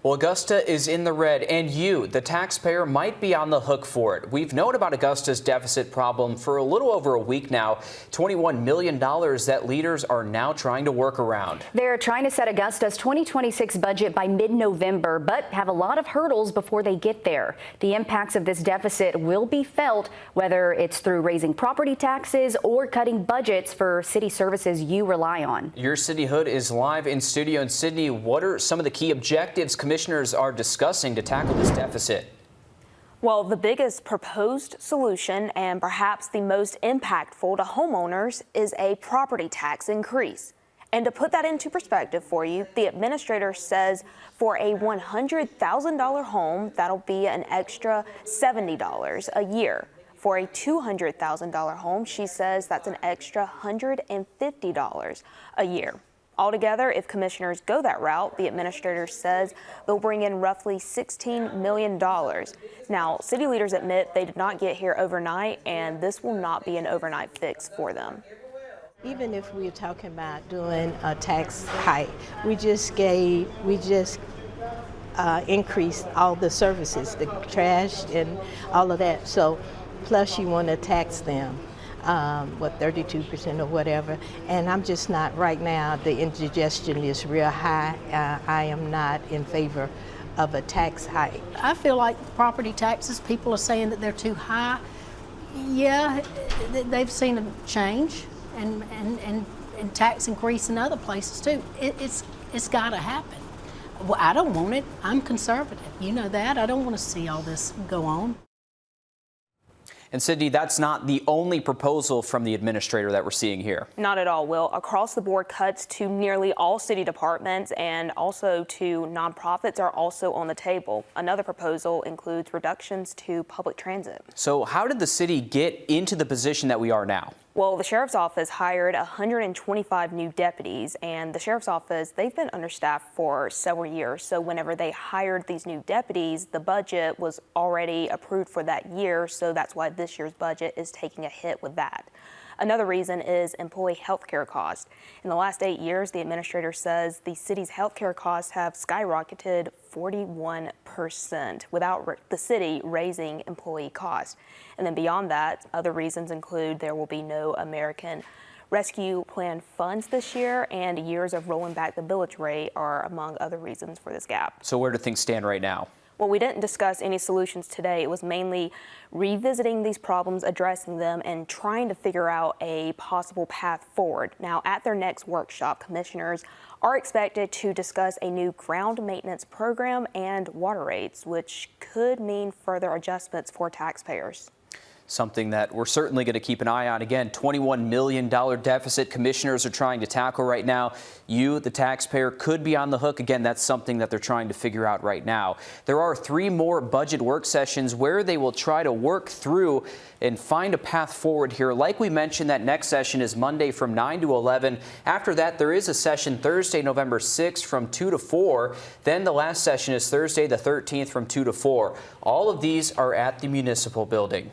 Well, Augusta is in the red, and you, the taxpayer, might be on the hook for it. We've known about Augusta's deficit problem for a little over a week now. $21 million that leaders are now trying to work around. They're trying to set Augusta's 2026 budget by mid-November, but have a lot of hurdles before they get there. The impacts of this deficit will be felt, whether it's through raising property taxes or cutting budgets for city services you rely on. Your Cityhood is live in studio in Sydney. What are some of the key objectives commissioners are discussing to tackle this deficit? Well, the biggest proposed solution and perhaps the most impactful to homeowners is a property tax increase. And to put that into perspective for you, the administrator says for a $100,000 home, that'll be an extra $70 a year. For a $200,000 home, she says that's an extra $150 a year. Altogether, if commissioners go that route, the administrator says they'll bring in roughly $16 million. Now, city leaders admit they did not get here overnight, and this will not be an overnight fix for them. Even if we're talking about doing a tax hike, we just increased all the services, the trash and all of that. So, plus you want to tax them. 32% or whatever, and I'm just not right now. The indigestion is real high. I am not in favor of a tax hike. I feel like property taxes, people are saying that they're too high. Yeah, they've seen a change and tax increase in other places too. It's got to happen. Well, I don't want it. I'm conservative. You know that. I don't want to see all this go on. And Sydney, that's not the only proposal from the administrator that we're seeing here. Not at all, Will. Across the board, cuts to nearly all city departments and also to nonprofits are also on the table. Another proposal includes reductions to public transit. So how did the city get into the position that we are now? Well, the sheriff's office hired 125 new deputies, and the sheriff's office, they've been understaffed for several years. So whenever they hired these new deputies, the budget was already approved for that year. So that's why this year's budget is taking a hit with that. Another reason is employee health care costs. In the last 8 years, the administrator says the city's health care costs have skyrocketed 41% without the city raising employee costs. And then beyond that, other reasons include there will be no American Rescue Plan funds this year, and years of rolling back the millage rate are among other reasons for this gap. So where do things stand right now? Well, we didn't discuss any solutions today. It was mainly revisiting these problems, addressing them, and trying to figure out a possible path forward. Now, at their next workshop, commissioners are expected to discuss a new ground maintenance program and water rates, which could mean further adjustments for taxpayers. Something that we're certainly going to keep an eye on. Again, $21 million deficit commissioners are trying to tackle right now. You, the taxpayer, could be on the hook. Again, that's something that they're trying to figure out right now. There are 3 more budget work sessions where they will try to work through and find a path forward here. Like we mentioned, that next session is Monday from 9 to 11. After that, there is a session Thursday, November 6th from 2 to 4. Then the last session is Thursday, the 13th from 2 to 4. All of these are at the municipal building.